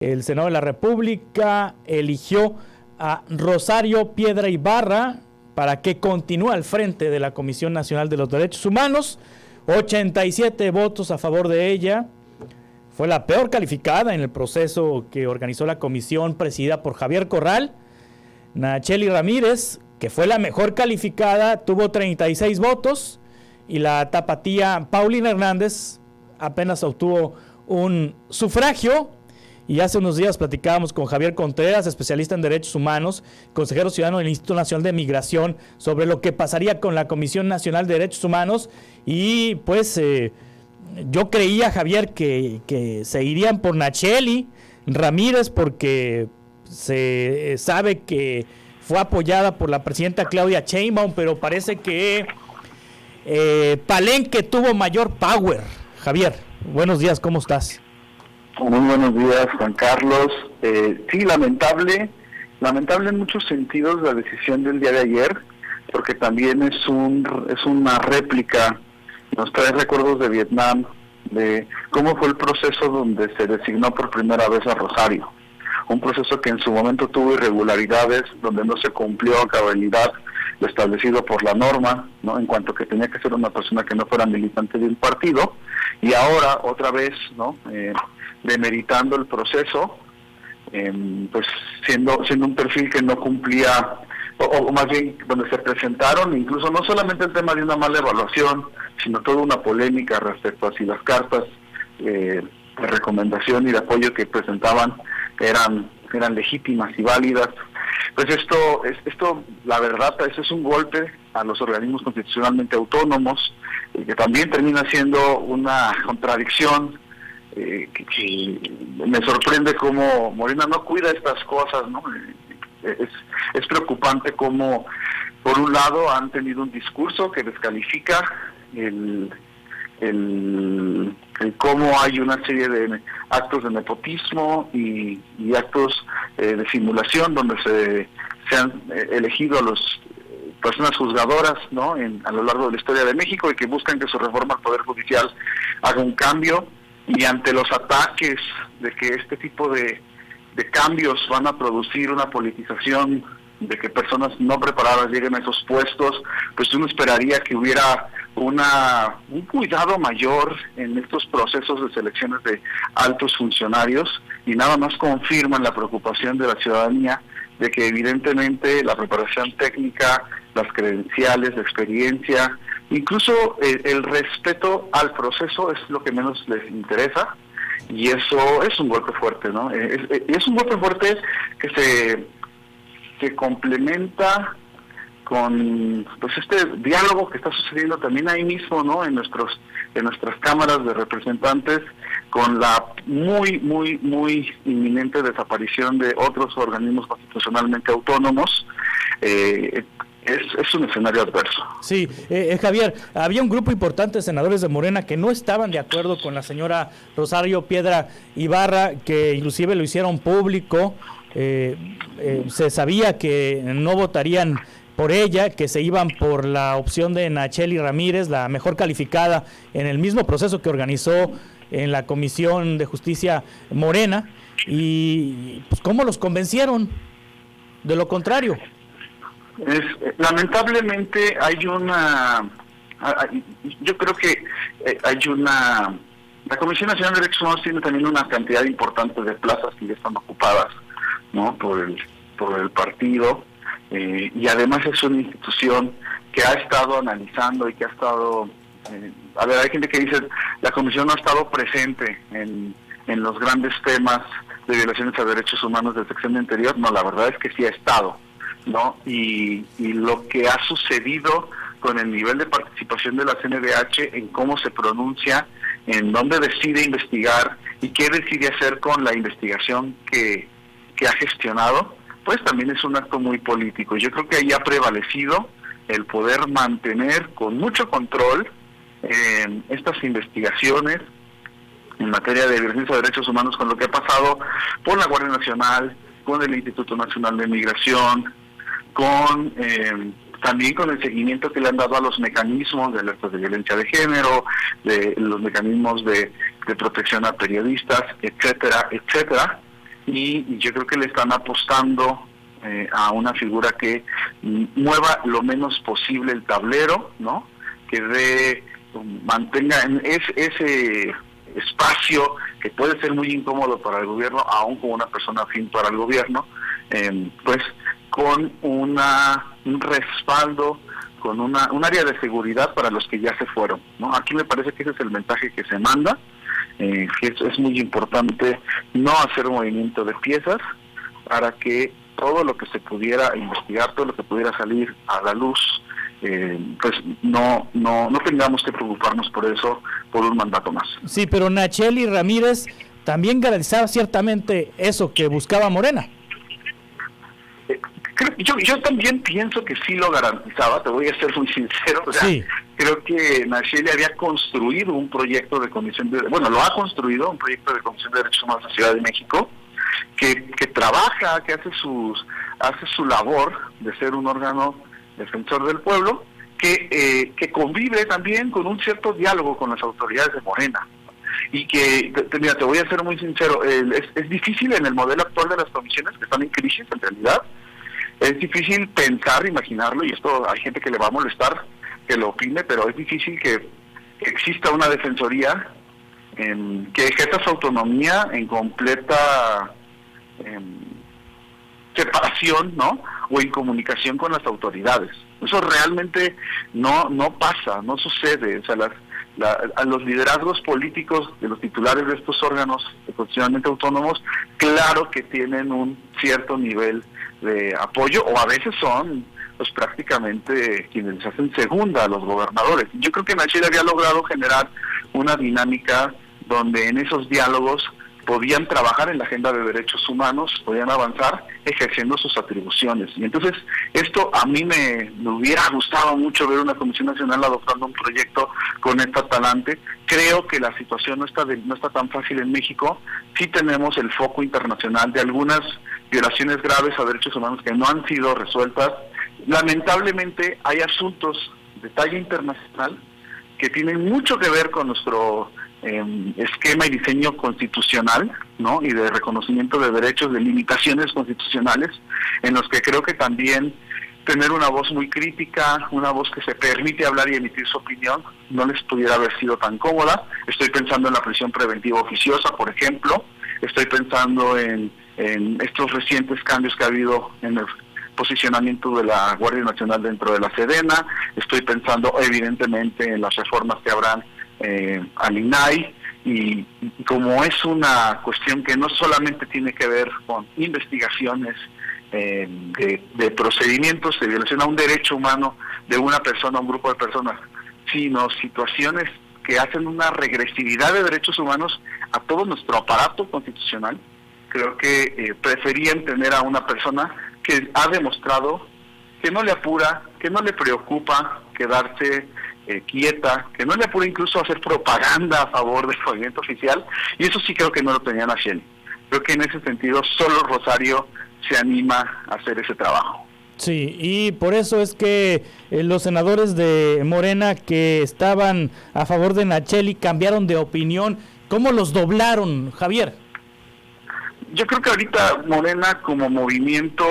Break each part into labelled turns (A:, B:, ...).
A: El Senado de la República eligió a Rosario Piedra Ibarra para que continúe al frente de la Comisión Nacional de los Derechos Humanos. 87 votos a favor de ella. Fue la peor calificada en el proceso que organizó la comisión presidida por Javier Corral. Nacheli Ramírez, que fue la mejor calificada, tuvo 36 votos, y la tapatía Paulina Hernández apenas obtuvo un sufragio. Y hace unos días platicábamos con Javier Contreras, especialista en derechos humanos, consejero ciudadano del Instituto Nacional de Migración, sobre lo que pasaría con la Comisión Nacional de Derechos Humanos. Y pues yo creía, Javier, que se irían por Nacheli Ramírez, porque se sabe que fue apoyada por la presidenta Claudia Sheinbaum, pero parece que Palenque tuvo mayor power. Javier, buenos días, ¿cómo estás?
B: Muy buenos días, Juan Carlos. Sí, lamentable en muchos sentidos la decisión del día de ayer, porque también es una réplica, nos trae recuerdos de Vietnam, de cómo fue el proceso donde se designó por primera vez a Rosario. Un proceso que en su momento tuvo irregularidades, donde no se cumplió a cabalidad lo establecido por la norma, ¿no? En cuanto que tenía que ser una persona que no fuera militante de un partido, y ahora otra vez, ¿no? Demeritando el proceso, pues siendo un perfil que no cumplía, o más bien donde se presentaron incluso no solamente el tema de una mala evaluación, sino toda una polémica respecto a si las cartas de recomendación y de apoyo que presentaban eran legítimas y válidas. Pues esto la verdad, eso es un golpe a los organismos constitucionalmente autónomos, que también termina siendo una contradicción. Que me sorprende cómo Morena no cuida estas cosas, ¿no? Es preocupante cómo, por un lado, han tenido un discurso que descalifica el cómo hay una serie de actos de nepotismo y actos de simulación donde se han elegido a los personas juzgadoras, ¿no? A lo largo de la historia de México, y que buscan que su reforma al Poder Judicial haga un cambio. Y ante los ataques de que este tipo de cambios van a producir una politización, de que personas no preparadas lleguen a esos puestos, pues uno esperaría que hubiera un cuidado mayor en estos procesos de selecciones de altos funcionarios, y nada más confirman la preocupación de la ciudadanía de que evidentemente la preparación técnica, las credenciales, la experiencia, incluso el respeto al proceso es lo que menos les interesa, y eso es un golpe fuerte, ¿no? Es un golpe fuerte que se complementa con pues este diálogo que está sucediendo también ahí mismo, ¿no? En nuestras cámaras de representantes, con la muy inminente desaparición de otros organismos constitucionalmente autónomos. Es un escenario adverso.
A: Sí, Javier, había un grupo importante de senadores de Morena que no estaban de acuerdo con la señora Rosario Piedra Ibarra, que inclusive lo hicieron público. Se sabía que no votarían por ella, que se iban por la opción de Nacheli Ramírez, la mejor calificada en el mismo proceso que organizó en la Comisión de Justicia Morena. Y pues, ¿cómo los convencieron de lo contrario?
B: Lamentablemente yo creo que la Comisión Nacional de Derechos Humanos tiene también una cantidad importante de plazas que ya están ocupadas, ¿no? por el partido, y además es una institución que ha estado analizando y que ha estado, hay gente que dice la Comisión no ha estado presente en los grandes temas de violaciones a derechos humanos del sexenio anterior. No, la verdad es que sí ha estado, ¿no? Y lo que ha sucedido con el nivel de participación de la CNDH en cómo se pronuncia, en dónde decide investigar y qué decide hacer con la investigación que ha gestionado, pues también es un acto muy político. Yo creo que ahí ha prevalecido el poder mantener con mucho control estas investigaciones en materia de violaciones a derechos humanos, con lo que ha pasado por la Guardia Nacional, con el Instituto Nacional de Migración, también con el seguimiento que le han dado a los mecanismos de alertas de violencia de género, de los mecanismos de protección a periodistas, etcétera. y yo creo que le están apostando a una figura que mueva lo menos posible el tablero, ¿no? Que mantenga ese espacio que puede ser muy incómodo para el gobierno, aún como una persona afín para el gobierno, pues con un respaldo, con un área de seguridad para los que ya se fueron, ¿no? Aquí me parece que ese es el mensaje que se manda, que es muy importante no hacer movimiento de piezas para que todo lo que se pudiera investigar, todo lo que pudiera salir a la luz, pues no tengamos que preocuparnos por eso, por un mandato más.
A: Sí, pero Nacheli Ramírez también garantizaba ciertamente eso que buscaba Morena.
B: Yo también pienso que sí lo garantizaba, te voy a ser muy sincero, o sea, sí. Creo que Nacheli había construido un proyecto de comisión lo ha construido, un proyecto de comisión de derechos humanos en la Ciudad de México, que trabaja, que hace su labor de ser un órgano defensor del pueblo, que convive también con un cierto diálogo con las autoridades de Morena. Y que, mira, te voy a ser muy sincero, es difícil en el modelo actual de las comisiones, que están en crisis en realidad, es difícil pensar, imaginarlo, y esto hay gente que le va a molestar que lo opine, pero es difícil que exista una defensoría que ejerza su autonomía en completa separación, ¿no? O en comunicación con las autoridades. Eso realmente no pasa, no sucede. O sea, a los liderazgos políticos de los titulares de estos órganos constitucionalmente autónomos, claro que tienen un cierto nivel de apoyo, o a veces son pues prácticamente quienes les hacen segunda a los gobernadores. Yo creo que Nacheli había logrado generar una dinámica donde en esos diálogos podían trabajar en la agenda de derechos humanos, podían avanzar ejerciendo sus atribuciones. Y entonces esto a mí me hubiera gustado mucho ver una Comisión Nacional adoptando un proyecto con esta talante. Creo que la situación no está tan fácil en México. Sí tenemos el foco internacional de algunas violaciones graves a derechos humanos que no han sido resueltas. Lamentablemente hay asuntos de talla internacional que tienen mucho que ver con nuestro esquema y diseño constitucional, ¿no? Y de reconocimiento de derechos, de limitaciones constitucionales, en los que creo que también tener una voz muy crítica, una voz que se permite hablar y emitir su opinión, no les pudiera haber sido tan cómoda. Estoy pensando en la prisión preventiva oficiosa, por ejemplo. Estoy pensando en estos recientes cambios que ha habido en el posicionamiento de la Guardia Nacional dentro de la Sedena. Estoy pensando evidentemente en las reformas que habrán al INAI, y como es una cuestión que no solamente tiene que ver con investigaciones de procedimientos de violación a un derecho humano de una persona, un grupo de personas, sino situaciones que hacen una regresividad de derechos humanos a todo nuestro aparato constitucional, creo que preferían tener a una persona que ha demostrado que no le apura, que no le preocupa quedarse quieta, que no le apura incluso hacer propaganda a favor del movimiento oficial, y eso sí creo que no lo tenía Nacheli. Creo que en ese sentido solo Rosario se anima a hacer ese trabajo.
A: Sí, y por eso es que los senadores de Morena que estaban a favor de Nacheli cambiaron de opinión. ¿Cómo los doblaron, Javier?
B: Yo creo que ahorita Morena como movimiento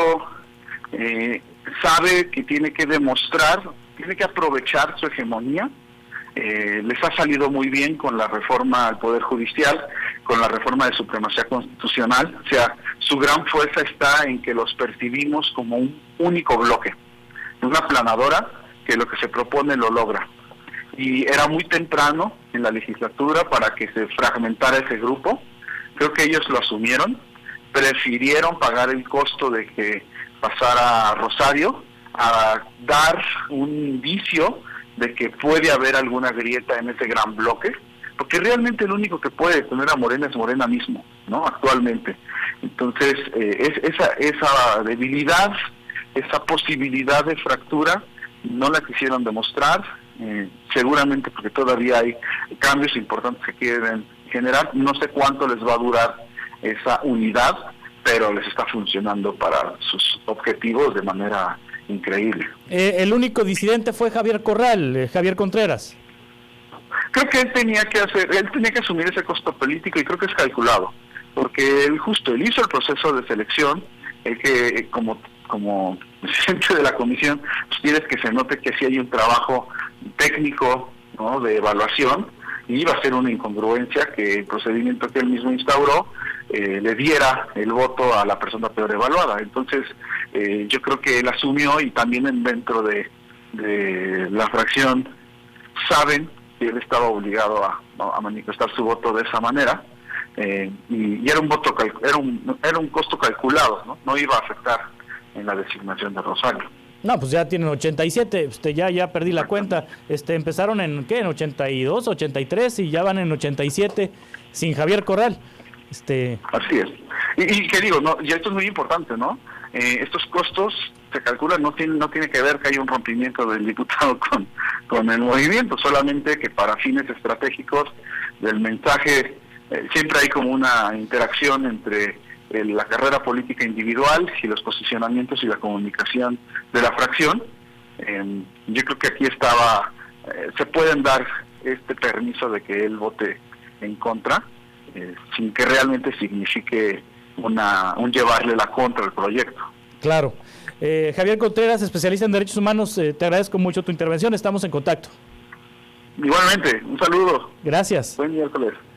B: sabe que tiene que demostrar, tiene que aprovechar su hegemonía. Les ha salido muy bien con la reforma al Poder Judicial, con la reforma de supremacía constitucional. O sea, su gran fuerza está en que los percibimos como un único bloque, una aplanadora que lo que se propone lo logra. Y era muy temprano en la legislatura para que se fragmentara ese grupo. Creo que ellos lo asumieron, prefirieron pagar el costo de que pasara Rosario, a dar un indicio de que puede haber alguna grieta en ese gran bloque, porque realmente el único que puede detener a Morena es Morena mismo, ¿no? Actualmente. Entonces, esa debilidad, esa posibilidad de fractura, no la quisieron demostrar, seguramente porque todavía hay cambios importantes que quieren generar. No sé cuánto les va a durar esa unidad, pero les está funcionando para sus objetivos de manera increíble.
A: El único disidente fue Javier Corral, Javier Contreras.
B: Creo que él tenía que asumir ese costo político, y creo que es calculado. porque él hizo el proceso de selección, el que como presidente de la comisión, pues quieres que se note que sí hay un trabajo técnico, ¿no?, de evaluación, y iba a ser una incongruencia que el procedimiento que él mismo instauró le diera el voto a la persona peor evaluada. Entonces, yo creo que él asumió, y también dentro de la fracción saben que él estaba obligado a manifestar su voto de esa manera, y era un voto era un costo calculado, no iba a afectar en la designación de Rosario.
A: No, pues ya tienen 87, ya perdí la cuenta. Empezaron en 82, 83 y ya van en 87 sin Javier Corral.
B: Así es. Y que digo, y esto es muy importante, ¿no? Estos costos se calculan, no tiene que ver que haya un rompimiento del diputado con el movimiento, solamente que para fines estratégicos del mensaje siempre hay como una interacción entre la carrera política individual y los posicionamientos y la comunicación de la fracción. Yo creo que aquí se pueden dar este permiso de que él vote en contra, sin que realmente signifique un llevarle la contra al proyecto.
A: Claro. Javier Contreras, especialista en derechos humanos, te agradezco mucho tu intervención, estamos en contacto.
B: Igualmente, un saludo.
A: Gracias.
B: Buen miércoles.